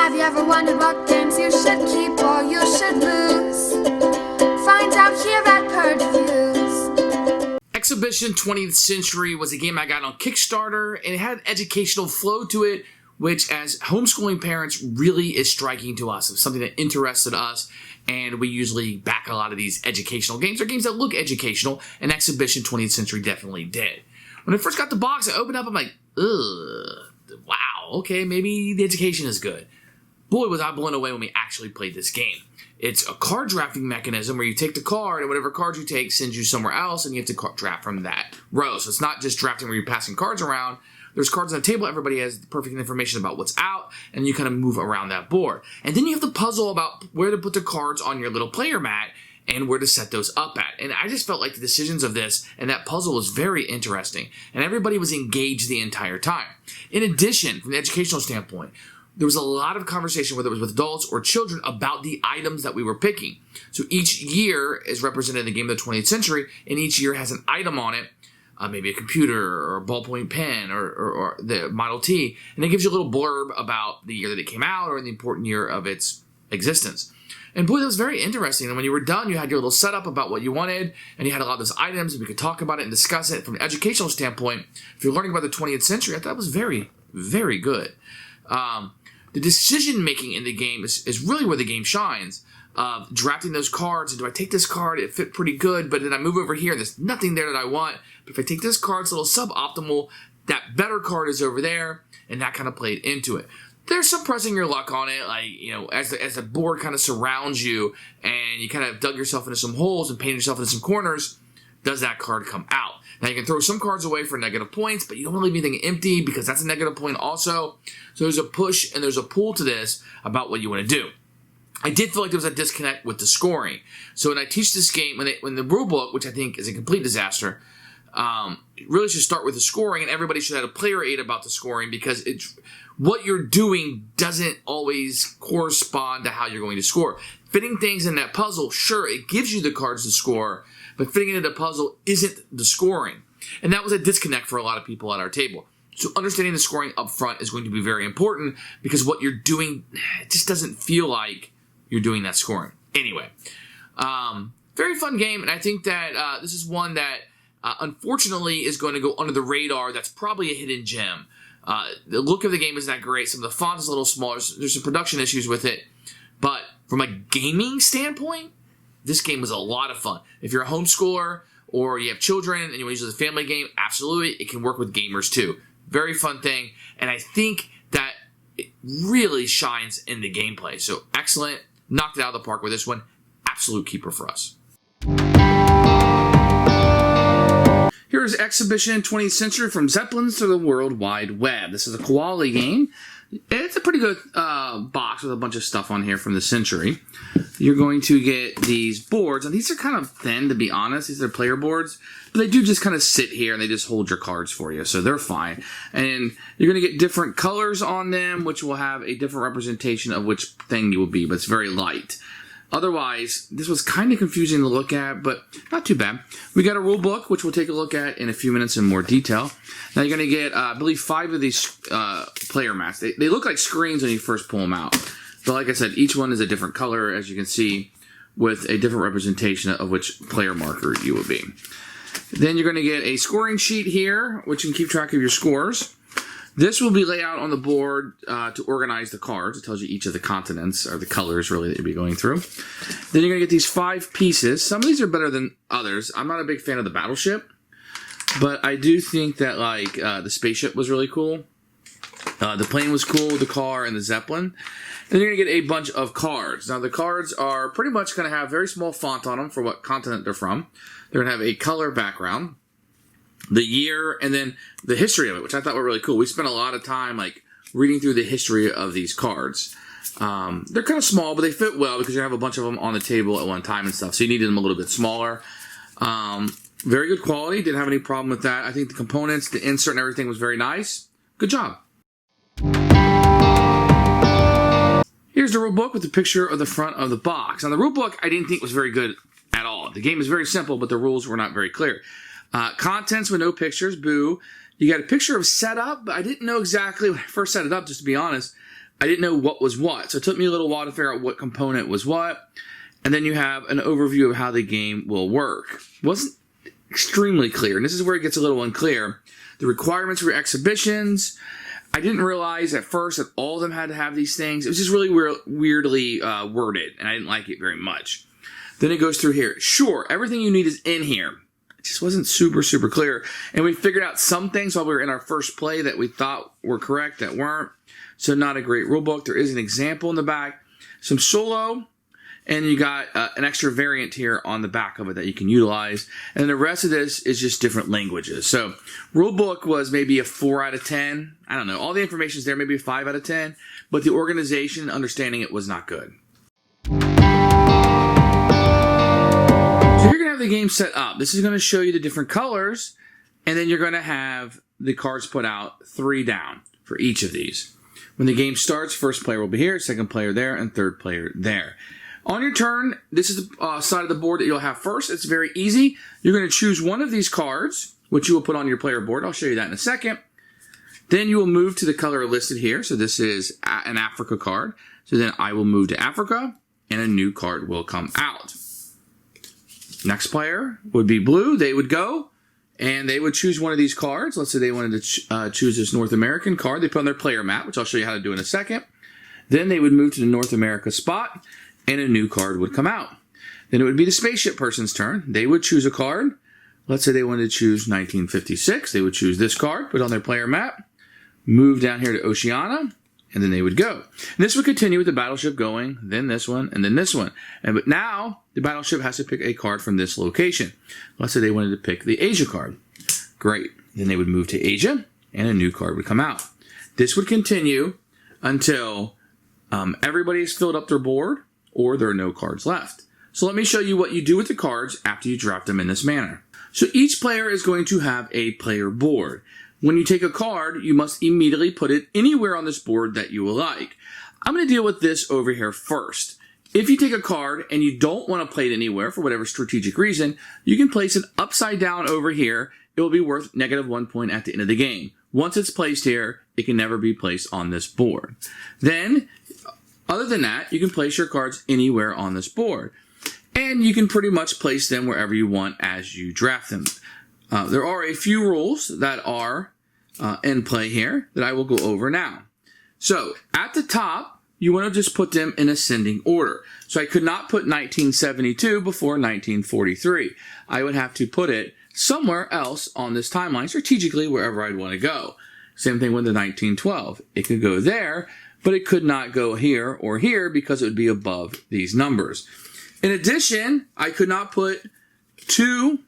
Have you ever wondered what games you should keep or you should lose? Find out here at Purge Reviews. Exhibition 20th Century was a game I got on Kickstarter, and it had an educational flow to it, which as homeschooling parents really is striking to us. It was something that interested us, and we usually back a lot of these educational games, or games that look educational, and Exhibition 20th Century definitely did. When I first got the box, I opened up, I'm like, ugh, wow, okay, maybe the education is good. Boy, was I blown away when we actually played this game. It's a card drafting mechanism where you take the card, and whatever card you take sends you somewhere else, and you have to draft from that row. So it's not just drafting where you're passing cards around. There's cards on the table, everybody has the perfect information about what's out, and you kind of move around that board. And then you have the puzzle about where to put the cards on your little player mat and where to set those up at. And I just felt like the decisions of this and that puzzle was very interesting, and everybody was engaged the entire time. In addition, from the educational standpoint, there was a lot of conversation, whether it was with adults or children, about the items that we were picking. So each year is represented in the game of the 20th century, and each year has an item on it, maybe a computer or a ballpoint pen or the Model T, and it gives you a little blurb about the year that it came out or the important year of its existence. And boy, that was very interesting. And when you were done, you had your little setup about what you wanted, and you had a lot of those items, and we could talk about it and discuss it. From an educational standpoint, if you're learning about the 20th century, I thought it was very, very good. The decision-making in the game is really where the game shines. Drafting those cards, and do I take this card? It fit pretty good, but then I move over here, and there's nothing there that I want. But if I take this card, it's a little suboptimal. That better card is over there, and that kind of played into it. There's some pressing your luck on it, like, you know, as the board kind of surrounds you, and you kind of dug yourself into some holes and painted yourself into some corners, does that card come out? Now, you can throw some cards away for negative points, but you don't want to leave anything empty because that's a negative point also. So there's a push and there's a pull to this about what you want to do. I did feel like there was a disconnect with the scoring. So when I teach this game, when the rule book, which I think is a complete disaster, really should start with the scoring, and everybody should have a player aid about the scoring, because what you're doing doesn't always correspond to how you're going to score. Fitting things in that puzzle, sure, it gives you the cards to score, but fitting it into the puzzle isn't the scoring. And that was a disconnect for a lot of people at our table. So understanding the scoring up front is going to be very important, because what you're doing, it just doesn't feel like you're doing that scoring. Anyway, very fun game, and I think that this is one that unfortunately is going to go under the radar. That's probably a hidden gem. The look of the game isn't that great. Some of the font is a little smaller. There's some production issues with it. But from a gaming standpoint, this game was a lot of fun. If you're a homeschooler or you have children and you want to use it as a family game, absolutely, it can work with gamers too. Very fun thing, and I think that it really shines in the gameplay. So excellent. Knocked it out of the park with this one. Absolute keeper for us. Here's Exhibition 20th Century, from Zeppelins to the World Wide Web. This is a Cwali game. It's a pretty good box with a bunch of stuff on here from the century. You're going to get these boards, and these are kind of thin, to be honest. These are player boards, but they do just kind of sit here, and they just hold your cards for you, so they're fine. And you're going to get different colors on them, which will have a different representation of which thing you will be, but it's very light. Otherwise, this was kind of confusing to look at, but not too bad. We got a rule book, which we'll take a look at in a few minutes in more detail. Now you're going to get, I believe, 5 of these player mats. They look like screens when you first pull them out. But like I said, each one is a different color, as you can see, with a different representation of which player marker you will be. Then you're going to get a scoring sheet here, which you can keep track of your scores. This will be laid out on the board to organize the cards. It tells you each of the continents, or the colors, really, that you'll be going through. Then you're going to get these 5 pieces. Some of these are better than others. I'm not a big fan of the battleship, but I do think that, like, the spaceship was really cool. The plane was cool, the car, and the Zeppelin. Then you're going to get a bunch of cards. Now, the cards are pretty much going to have very small font on them for what continent they're from. They're going to have a color background, the year, and then the history of it, which I thought were really cool. We spent a lot of time, like, reading through the history of these cards. They're kind of small, but they fit well because you have a bunch of them on the table at one time and stuff, so you needed them a little bit smaller. Very good quality. Didn't have any problem with that. I think the components, the insert, and everything was very nice. Good job. Here's the rule book with the picture of the front of the box. Now, the rule book I didn't think was very good at all. The game is very simple, but the rules were not very clear. Contents with no pictures, boo. You got a picture of setup, but I didn't know exactly when I first set it up, just to be honest, I didn't know what was what. So it took me a little while to figure out what component was what. And then you have an overview of how the game will work. It wasn't extremely clear, and this is where it gets a little unclear. The requirements for exhibitions. I didn't realize at first that all of them had to have these things. It was just really weirdly worded, and I didn't like it very much. Then it goes through here. Sure, everything you need is in here. It just wasn't super clear. And we figured out some things while we were in our first play that we thought were correct that weren't. So not a great rule book. There is an example in the back. Some solo. And you got an extra variant here on the back of it that you can utilize. And the rest of this is just different languages. So rule book was maybe a 4 out of 10. I don't know. All the information is there, maybe a 5 out of 10. But the organization and understanding it was not good. So you're going to have the game set up. This is going to show you the different colors. And then you're going to have the cards put out 3 down for each of these. When the game starts, first player will be here, second player there, and third player there. On your turn, this is the side of the board that you'll have first. It's very easy. You're going to choose one of these cards, which you will put on your player board. I'll show you that in a second. Then you will move to the color listed here. So this is an Africa card. So then I will move to Africa, and a new card will come out. Next player would be blue. They would go, and they would choose one of these cards. Let's say they wanted to choose this North American card. They put on their player map, which I'll show you how to do in a second. Then they would move to the North America spot, and a new card would come out. Then it would be the spaceship person's turn. They would choose a card. Let's say they wanted to choose 1956. They would choose this card, put it on their player map, move down here to Oceania, and then they would go. And this would continue with the battleship going, then this one, and then this one. But now, the battleship has to pick a card from this location. Let's say they wanted to pick the Asia card. Great. Then they would move to Asia, and a new card would come out. This would continue until everybody has filled up their board, or there are no cards left. So let me show you what you do with the cards after you draft them in this manner. So each player is going to have a player board. When you take a card, you must immediately put it anywhere on this board that you will like. I'm going to deal with this over here first. If you take a card and you don't want to play it anywhere for whatever strategic reason, you can place it upside down over here. It will be worth -1 point at the end of the game. Once it's placed here, it can never be placed on this board. Then, other than that, you can place your cards anywhere on this board. And you can pretty much place them wherever you want as you draft them. There are a few rules that are in play here that I will go over now. So, at the top, you want to just put them in ascending order. So I could not put 1972 before 1943. I would have to put it somewhere else on this timeline, strategically wherever I'd want to go. Same thing with the 1912. It could go there, but it could not go here or here because it would be above these numbers. In addition, I could not put 2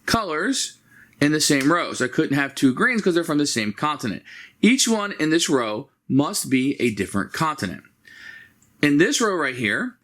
colors in the same row. So I couldn't have 2 greens because they're from the same continent. Each one in this row must be a different continent. In this row right here,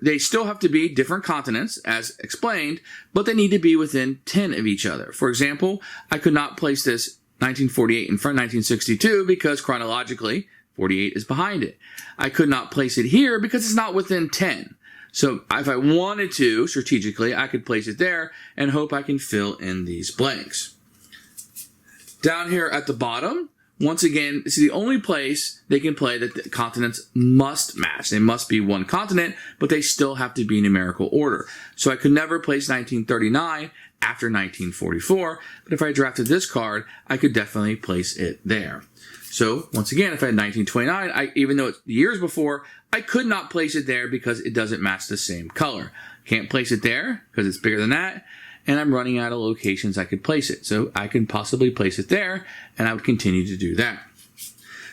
they still have to be different continents, as explained, but they need to be within 10 of each other. For example, I could not place this 1948 in front of 1962 because chronologically, 48 is behind it. I could not place it here because it's not within 10. So if I wanted to, strategically, I could place it there and hope I can fill in these blanks. Down here at the bottom, once again, this is the only place they can play that the continents must match. They must be one continent, but they still have to be numerical order. So I could never place 1939 after 1944, but if I drafted this card, I could definitely place it there. So, once again, if I had 1929, even though it's years before, I could not place it there because it doesn't match the same color. Can't place it there because it's bigger than that, and I'm running out of locations I could place it. So, I can possibly place it there, and I would continue to do that.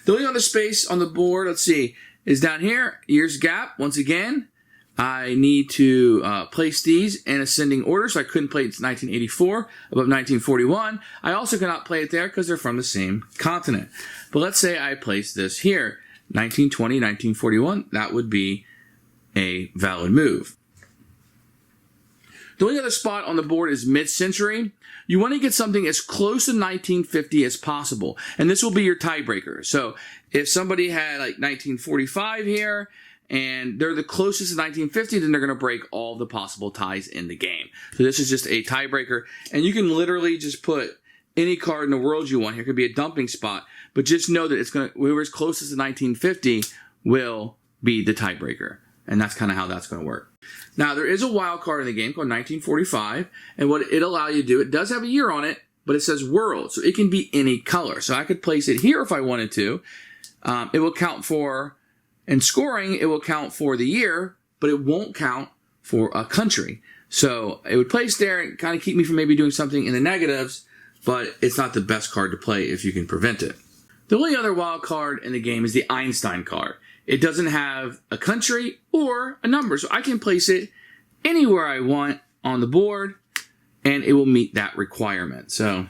The only other space on the board, let's see, is down here, years gap. Once again, I need to place these in ascending order, so I couldn't place 1984 above 1941. I also cannot play it there because they're from the same continent. But let's say I place this here, 1920, 1941. That would be a valid move. The only other spot on the board is mid-century. You want to get something as close to 1950 as possible, and this will be your tiebreaker. So if somebody had like 1945 here, and they're the closest to 1950, then they're going to break all the possible ties in the game. So this is just a tiebreaker, and you can literally just put any card in the world you want. Here could be a dumping spot, but just know that it's going to, whoever's closest to 1950 will be the tiebreaker. And that's kind of how that's going to work. Now, there is a wild card in the game called 1945, and what it allows you to do, it does have a year on it, but it says world, so it can be any color. So I could place it here if I wanted to. It will count for, in scoring, it will count for the year, but it won't count for a country. So it would place there and kind of keep me from maybe doing something in the negatives, but it's not the best card to play if you can prevent it. The only other wild card in the game is the Einstein card. It doesn't have a country or a number, so I can place it anywhere I want on the board, and it will meet that requirement. So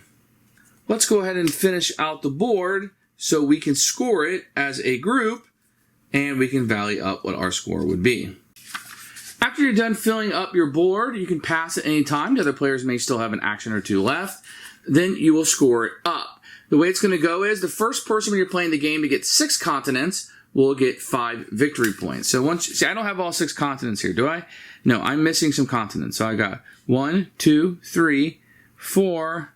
let's go ahead and finish out the board so we can score it as a group, and we can valley up what our score would be. After you're done filling up your board, you can pass at any time. The other players may still have an action or two left. Then you will score it up. The way it's going to go is the first person when you're playing the game to get 6 continents will get 5 victory points. So once, see, I don't have all 6 continents here, do I? No, I'm missing some continents. So I got 1, 2, 3, 4,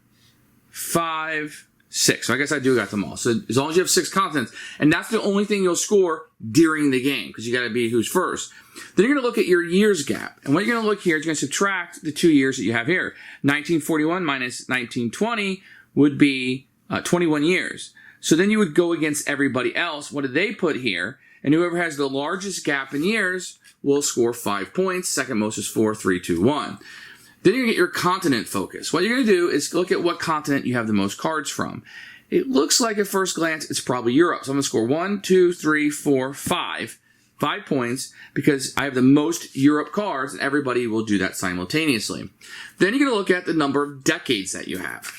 5, 6. So I guess I do got them all. So as long as you have 6 continents, and that's the only thing you'll score during the game, because you got to be who's first. Then you're going to look at your years gap. And what you're going to look here is you're going to subtract the 2 years that you have here. 1941 minus 1920 would be 21 years. So then you would go against everybody else. What did they put here? And whoever has the largest gap in years will score 5 points. Second most is 4, 3, 2, 1. Then you're going to get your continent focus. What you're going to do is look at what continent you have the most cards from. It looks like at first glance it's probably Europe. So I'm going to score 1, 2, 3, 4, 5. 5 points because I have the most Europe cards, and everybody will do that simultaneously. Then you're going to look at the number of decades that you have.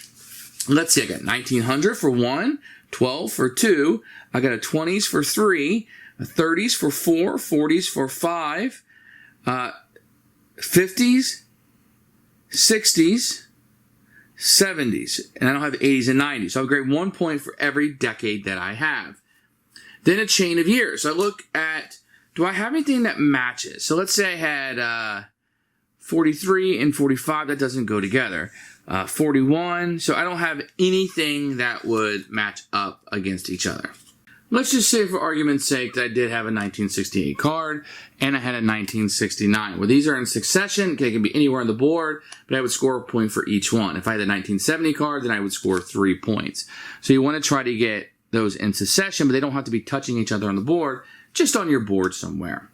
Let's see, I got 1900 for 1, 12 for 2, I got a 20s for 3, a 30s for 4, 40s for 5, 50s, 60s, 70s, and I don't have 80s and 90s. So I grade 1 point for every decade that I have. Then a chain of years. So I look at, do I have anything that matches? So let's say I had 43 and 45. That doesn't go together. 41. So I don't have anything that would match up against each other. Let's just say for argument's sake that I did have a 1968 card and I had a 1969. Well, these are in succession. They can be anywhere on the board, but I would score a point for each one. If I had a 1970 card, then I would score 3 points. So you want to try to get those in succession, but they don't have to be touching each other on the board, just on your board somewhere.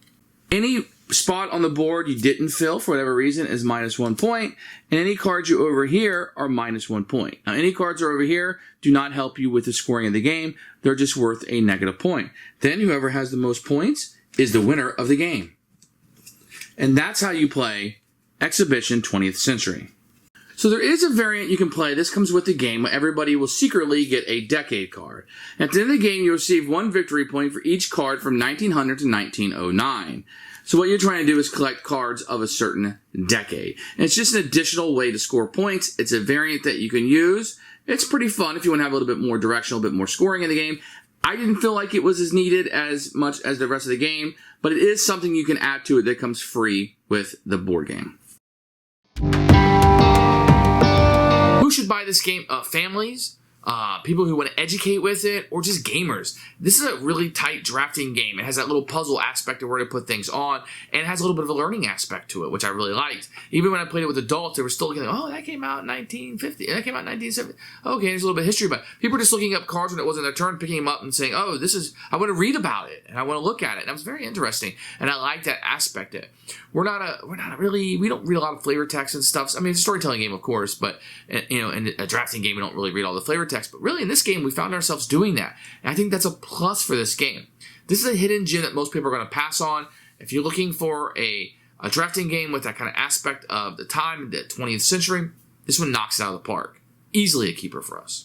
Any spot on the board you didn't fill for whatever reason is minus 1 point, and any cards you over here are minus 1 point. Now, any cards are over here do not help you with the scoring of the game. They're just worth a negative point. Then whoever has the most points is the winner of the game. And that's how you play Exhibition 20th Century. So there is a variant you can play. This comes with the game where everybody will secretly get a decade card. At the end of the game, you receive 1 victory point for each card from 1900 to 1909. So what you're trying to do is collect cards of a certain decade. And it's just an additional way to score points. It's a variant that you can use. It's pretty fun if you want to have a little bit more direction, a little bit more scoring in the game. I didn't feel like it was as needed as much as the rest of the game, but it is something you can add to it that comes free with the board game. Who should buy this game? Families, people who want to educate with it, or just gamers. This is a really tight drafting game. It has that little puzzle aspect of where to put things on, and it has a little bit of a learning aspect to it, which I really liked. Even when I played it with adults, they were still looking like, oh, that came out in 1950, that came out in 1970. Okay, there's a little bit of history, but people were just looking up cards when it wasn't their turn, picking them up and saying, oh, this is, I want to read about it, and I want to look at it. And that was very interesting, and I like that aspect of it. We don't read a lot of flavor text and stuff. I mean, it's a storytelling game, of course, but, in a drafting game, we don't really read all the flavor text. But really, in this game, we found ourselves doing that. And I think that's a plus for this game. This is a hidden gem that most people are going to pass on. If you're looking for a drafting game with that kind of aspect of the time, the 20th century, this one knocks it out of the park. Easily a keeper for us.